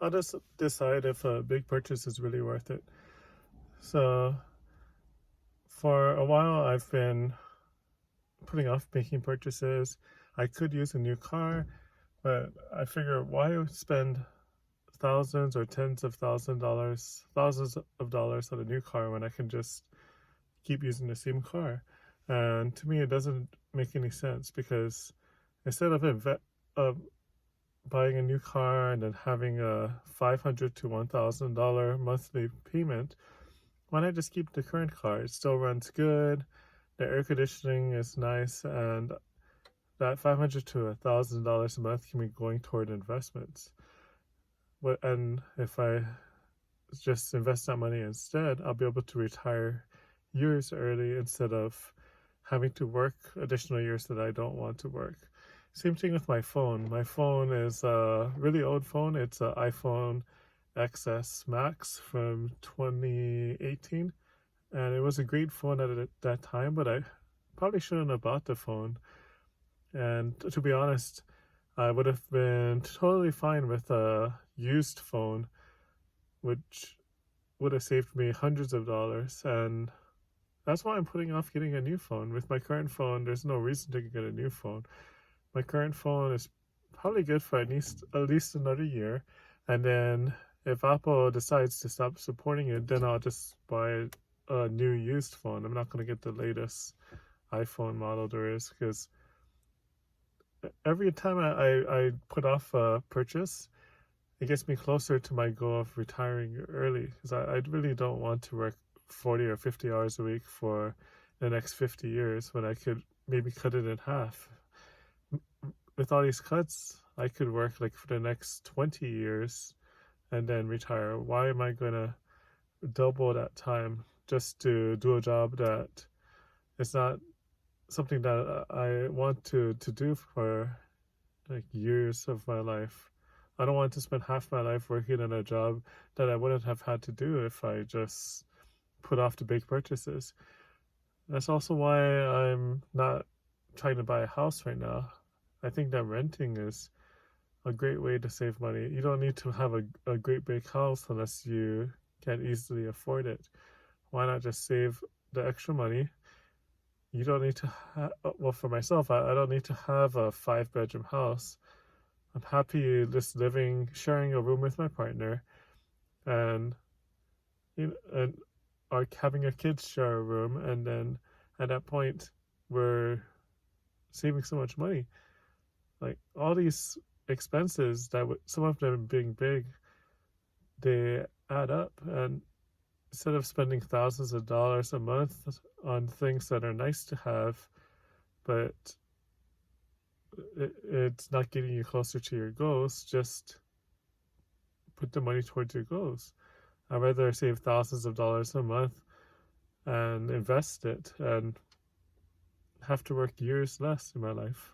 I'll just decide if a big purchase is really worth it. So for a while, I've been putting off making purchases. I could use a new car, but I figure why spend thousands or thousands of dollars on a new car when I can just keep using the same car? And to me, it doesn't make any sense because instead of buying a new car and then having a $500 to $1,000 monthly payment, why not just keep the current car? It still runs good, the air conditioning is nice, and that $500 to $1,000 a month can be going toward investments. And if I just invest that money instead, I'll be able to retire years early instead of having to work additional years that I don't want to work. Same thing with my phone. My phone is a really old phone. It's an iPhone XS Max from 2018. And it was a great phone at that time, but I probably shouldn't have bought the phone. And to be honest, I would have been totally fine with a used phone, which would have saved me hundreds of dollars. And that's why I'm putting off getting a new phone. With my current phone, there's no reason to get a new phone. My current phone is probably good for at least another year. And then if Apple decides to stop supporting it, then I'll just buy a new used phone. I'm not going to get the latest iPhone model there is, because every time I put off a purchase, it gets me closer to my goal of retiring early, because I really don't want to work 40 or 50 hours a week for the next 50 years when I could maybe cut it in half. With all these cuts, I could work like for the next 20 years and then retire. Why am I going to double that time just to do a job that is not something that I want to do for like years of my life? I don't want to spend half my life working in a job that I wouldn't have had to do if I just put off the big purchases. That's also why I'm not trying to buy a house right now. I think that renting is a great way to save money. You don't need to have a great big house unless you can easily afford it. Why not just save the extra money? You don't need to well, for myself, I don't need to have a 5-bedroom house. I'm happy just sharing a room with my partner, and or having our kids share a room, and then at that point we're saving so much money. Like all these expenses that some of them being big, they add up, and instead of spending thousands of dollars a month on things that are nice to have, but it's not getting you closer to your goals, just put the money towards your goals. I'd rather save thousands of dollars a month and invest it and have to work years less in my life.